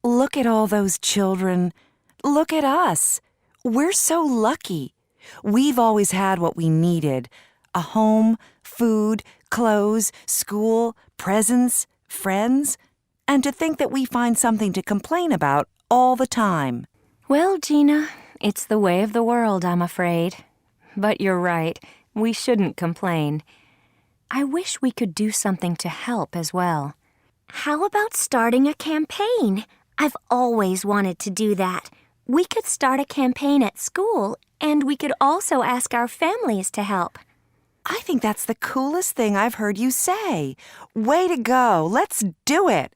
Look at all those children. Look at us. We're so lucky. We've always had what we needed: a home, food, clothes, school, presents, friends. And to think that we find something to complain about all the time. Well, Gina, it's the way of the world, I'm afraid. But you're right, we shouldn't complain. I wish we could do something to help as well. How about starting a campaign? I've always wanted to do that. We could start a campaign at school, and we could also ask our families to help. I think that's the coolest thing I've heard you say. Way to go. Let's do it.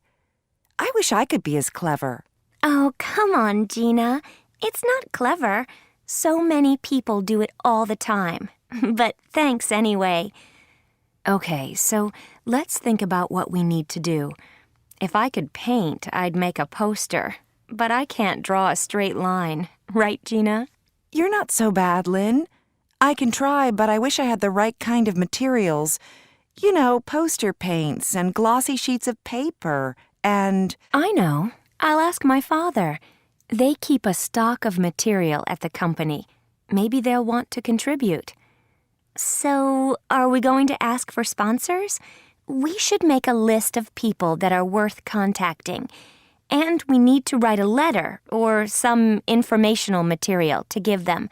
I wish I could be as clever. Oh, come on, Gina. It's not clever. So many people do it all the time. But thanks anyway. Okay, so let's think about what we need to do. If I could paint, I'd make a poster. But I can't draw a straight line. Right, Gina? You're not so bad, Lynn. I can try, but I wish I had the right kind of materials. You know, poster paints and glossy sheets of paper and... I know. I'll ask my father. They keep a stock of material at the company. Maybe they'll want to contribute. So, are we going to ask for sponsors? We should make a list of people that are worth contacting. And we need to write a letter or some informational material to give them.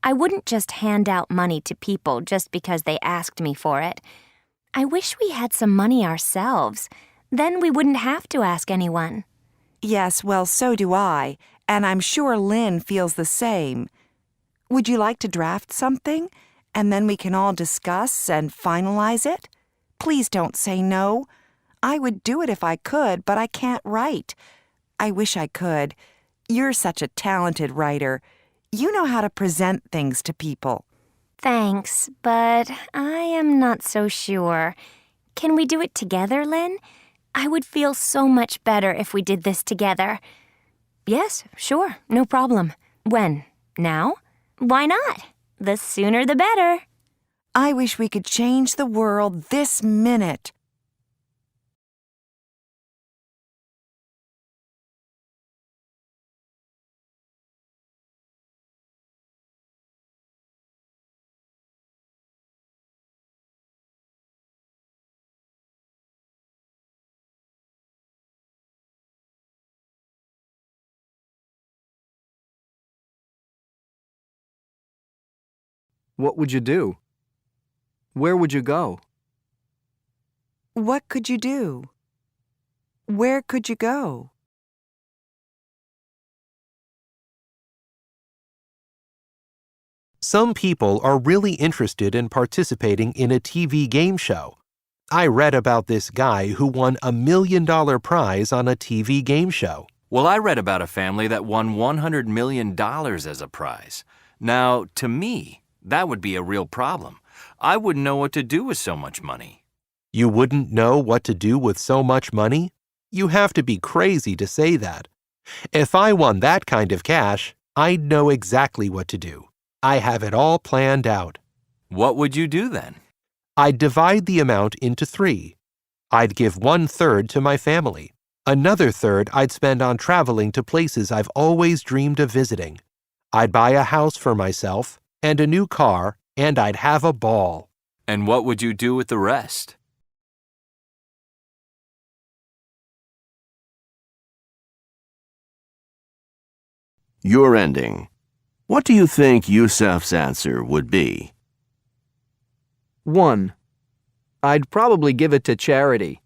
I wouldn't just hand out money to people just because they asked me for it. I wish we had some money ourselves. Then we wouldn't have to ask anyone. Yes, well, so do I, and I'm sure Lynn feels the same. Would you like to draft something, and then we can all discuss and finalize it? Please don't say no. I would do it if I could, but I can't write. I wish I could. You're such a talented writer. You know how to present things to people. Thanks, but I am not so sure. Can we do it together, Lynn? I would feel so much better if we did this together. Yes, sure, no problem. When? Now? Why not? The sooner the better. I wish we could change the world this minute. What would you do? Where would you go? What could you do? Where could you go? Some people are really interested in participating in a TV game show. I read about this guy who won $1 million prize on a TV game show. Well, I read about a family that won $100 million as a prize. Now, to me, that would be a real problem. I wouldn't know what to do with so much money. You wouldn't know what to do with so much money? You have to be crazy to say that. If I won that kind of cash, I'd know exactly what to do. I have it all planned out. What would you do then? I'd divide the amount into 3. I'd give 1/3 to my family. Another third I'd spend on traveling to places I've always dreamed of visiting. I'd buy a house for myself and a new car, and I'd have a ball. And what would you do with the rest? Your ending. What do you think Yusuf's answer would be? 1. I'd probably give it to charity.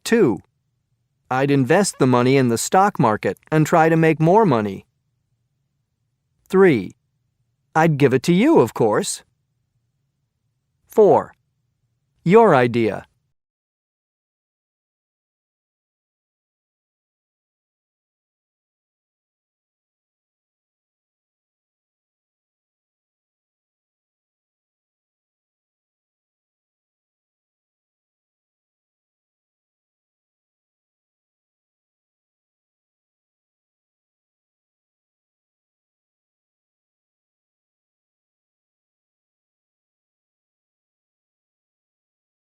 2. I'd invest the money in the stock market and try to make more money. 3. I'd give it to you, of course. 4. Your idea.